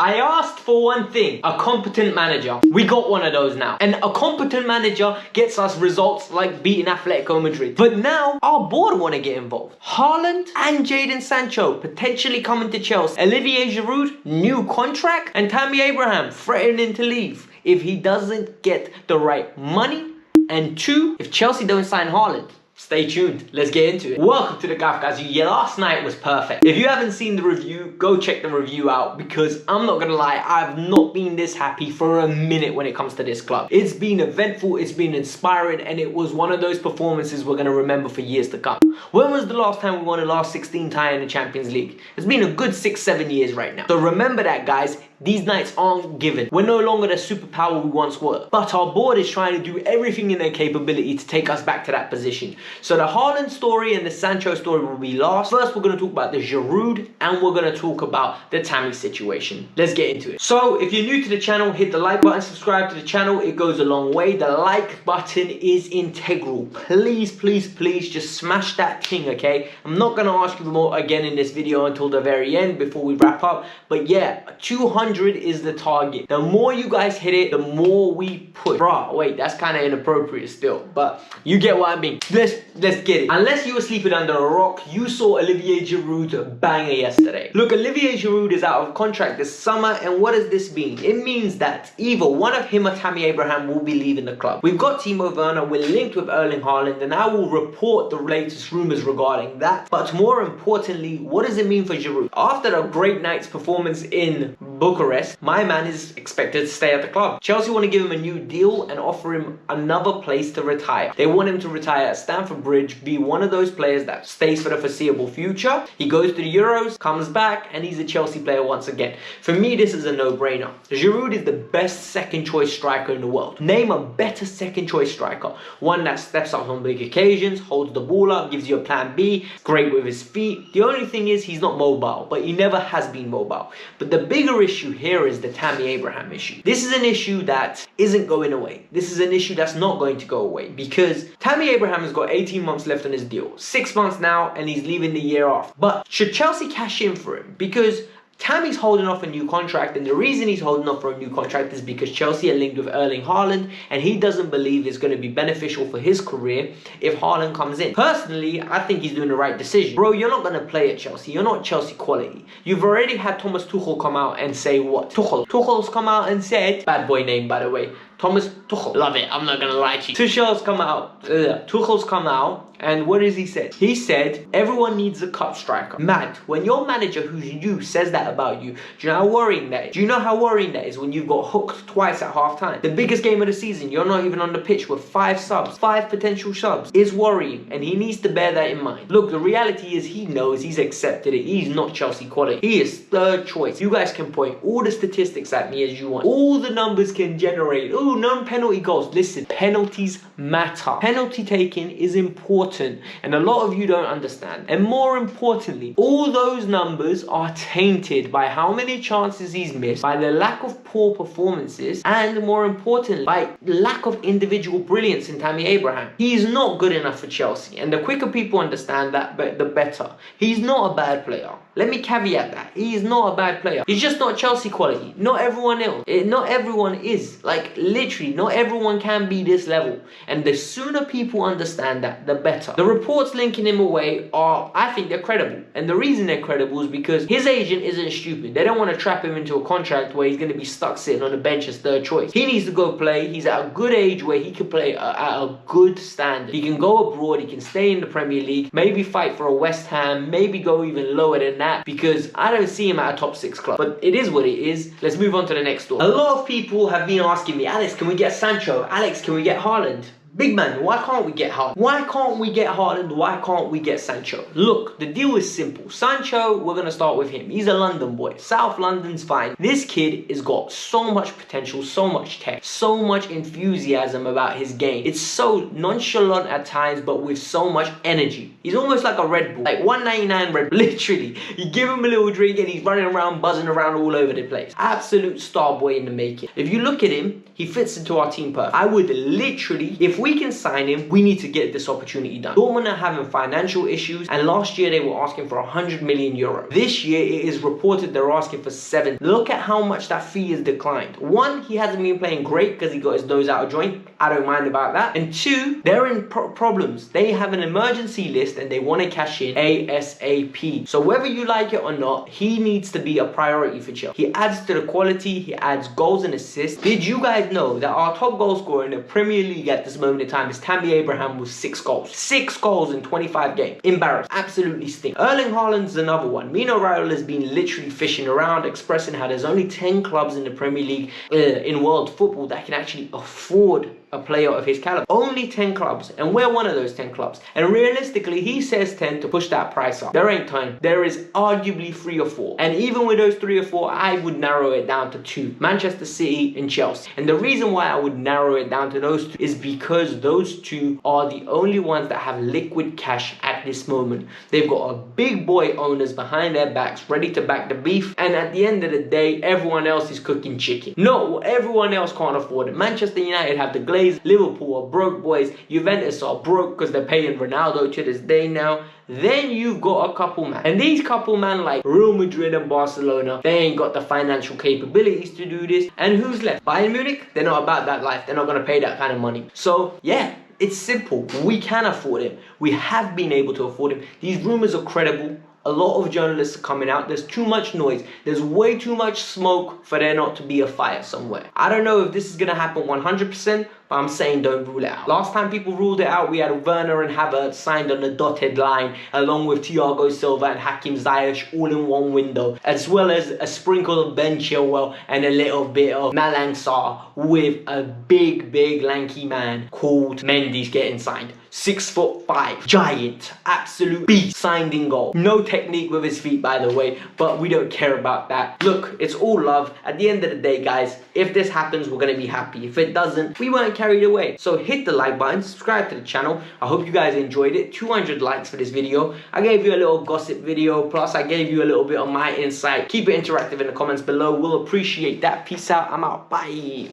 I asked for one thing, a competent manager. We got one of those now. And a competent manager gets us results like beating Atletico Madrid. But now, our board want to get involved. Haaland and Jadon Sancho potentially coming to Chelsea. Olivier Giroud, new contract. And Tammy Abraham threatening to leave if he doesn't get the right money. And 2, if Chelsea don't sign Haaland. Stay tuned, let's get into it. Welcome to the Gaff, guys. Yeah, last night was perfect. If you haven't seen the review, go check the review out, because I'm not gonna lie, I've not been this happy for a minute when it comes to this club. It's been eventful, it's been inspiring, and it was one of those performances we're gonna remember for years to come. When was the last time we won the last 16 tie in the Champions League? It's been a good 6-7 years right now. So remember that, guys. These nights aren't given. We're no longer the superpower we once were. But our board is trying to do everything in their capability to take us back to that position. So the Haaland story and the Sancho story will be last. First, we're going to talk about the Giroud, and we're going to talk about the Tammy situation. Let's get into it. So if you're new to the channel, hit the like button, subscribe to the channel. It goes a long way. The like button is integral. Please, please, please just smash that thing, okay? I'm not going to ask you more again in this video until the very end before we wrap up. But yeah, 200 is the target. The more you guys hit it, the more we push. Bruh, wait, that's kind of inappropriate still, but you get what I mean. Let's get it. Unless you were sleeping under a rock, you saw Olivier Giroud banger yesterday. Look, Olivier Giroud is out of contract this summer, and what does this mean? It means that either one of him or Tammy Abraham will be leaving the club. We've got Timo Werner, we're linked with Erling Haaland, and I will report the latest rumours regarding that. But more importantly, what does it mean for Giroud? After a great night's performance in Bucharest, my man is expected to stay at the club. Chelsea want to give him a new deal and offer him another place to retire. They want him to retire at Stamford Bridge, be one of those players that stays for the foreseeable future. He goes to the Euros, comes back, and he's a Chelsea player once again. For me, this is a no-brainer. Giroud is the best second choice striker in the world. Name a better second choice striker. One that steps up on big occasions, holds the ball up, gives you a plan B, great with his feet. The only thing is he's not mobile, but he never has been mobile. But the bigger issue here is the Tammy Abraham issue. This is an issue that isn't going away. This is an issue that's not going to go away, because Tammy Abraham has got 18 months left on his deal. 6 months now, and he's leaving the year off. But should Chelsea cash in for him? Because Tammy's holding off a new contract, and the reason he's holding off for a new contract is because Chelsea are linked with Erling Haaland, and he doesn't believe it's going to be beneficial for his career if Haaland comes in. Personally, I think he's doing the right decision. Bro, you're not going to play at Chelsea. You're not Chelsea quality. You've already had Thomas Tuchel come out and say what? Tuchel's come out and said, bad boy name by the way, Thomas Tuchel. Love it, I'm not gonna lie to you. Tuchel's come out, and what has he said? He said, everyone needs a cup striker. Mad, when your manager who's you says that about you, do you know how worrying that is? Do you know how worrying that is when you've got hooked twice at half time? The biggest game of the season, you're not even on the pitch with 5 subs, 5 potential subs. It's worrying, and he needs to bear that in mind. Look, the reality is he knows, he's accepted it. He's not Chelsea quality. He is third choice. You guys can point all the statistics at me as you want. All the numbers can generate. Oh, non-penalty goals. Listen, penalties matter. Penalty taking is important, and a lot of you don't understand. And more importantly, all those numbers are tainted by how many chances he's missed, by the lack of poor performances, and more importantly, by lack of individual brilliance in Tammy Abraham. He's not good enough for Chelsea, and the quicker people understand that, the better. He's not a bad player. Let me caveat that. He is not a bad player. He's just not Chelsea quality. Not everyone else. Not everyone is. Like, literally, not everyone can be this level. And the sooner people understand that, the better. The reports linking him away are, I think they're credible. And the reason they're credible is because his agent isn't stupid. They don't want to trap him into a contract where he's going to be stuck sitting on the bench as third choice. He needs to go play. He's at a good age where he can play at a good standard. He can go abroad. He can stay in the Premier League. Maybe fight for a West Ham. Maybe go even lower than that, because I don't see him at a top 6 club. But it is what it is. Let's move on to the next story. A lot of people have been asking me, Alex, can we get Sancho? Alex, can we get Haaland? Big man, why can't we get Haaland? Why can't we get Haaland? Why can't we get Sancho? Look, the deal is simple. Sancho, we're going to start with him. He's a London boy. South London's fine. This kid has got so much potential, so much tech, so much enthusiasm about his game. It's so nonchalant at times, but with so much energy. He's almost like a Red Bull. Like 199 Red Bull. Literally. You give him a little drink and he's running around, buzzing around all over the place. Absolute star boy in the making. If you look at him, he fits into our team perfect. I would literally, if we we can sign him, we need to get this opportunity done. Dortmund are having financial issues, and last year they were asking for 100 million euro. This year it is reported they're asking for 7. Look at how much that fee has declined. One, he hasn't been playing great because he got his nose out of joint. I don't mind about that. And two, they're in problems. They have an emergency list and they want to cash in ASAP. So whether you like it or not, he needs to be a priority for Chelsea. He adds to the quality, he adds goals and assists. Did you guys know that our top goal scorer in the Premier League at this moment in time is Tammy Abraham with 6 goals? 6 goals in 25 games. Embarrassed. Absolutely stink. Erling Haaland's another one. Mino Raiola has been literally fishing around, expressing how there's only 10 clubs in the Premier League in world football that can actually afford a player of his caliber. Only 10 clubs, and we're one of those 10 clubs. And realistically, he says 10 to push that price up. There ain't 10. There is arguably 3 or 4. And even with those 3 or 4, I would narrow it down to 2. Manchester City and Chelsea. And the reason why I would narrow it down to those 2 is because those 2 are the only ones that have liquid cash at this moment. They've got a big boy owners behind their backs, ready to back the beef. And at the end of the day, everyone else is cooking chicken. No, everyone else can't afford it. Manchester United have the glaze. Liverpool are broke boys. Juventus are broke because they're paying Ronaldo to this day now. Then you've got a couple man. And these couple man like Real Madrid and Barcelona, they ain't got the financial capabilities to do this. And who's left? Bayern Munich? They're not about that life. They're not going to pay that kind of money. So yeah, it's simple. We can afford him. We have been able to afford him. These rumors are credible. A lot of journalists are coming out. There's too much noise. There's way too much smoke for there not to be a fire somewhere. I don't know if this is going to happen 100%, but I'm saying don't rule it out. Last time people ruled it out, we had Werner and Havertz signed on the dotted line, along with Thiago Silva and Hakim Ziyech all in one window, as well as a sprinkle of Ben Chilwell and a little bit of Malang Sarr with a big lanky man called Mendy's getting signed. 6'5", giant, absolute beast, signed in goal. No technique with his feet, by the way, but we don't care about that. Look, it's all love. At the end of the day, guys, if this happens, we're gonna be happy. If it doesn't, we weren't carried away. So hit the like button, subscribe to the channel. I hope you guys enjoyed it. 200 likes for this video. I gave you a little gossip video, plus I gave you a little bit of my insight. Keep it interactive in the comments below. We'll appreciate that. Peace out. I'm out. Bye.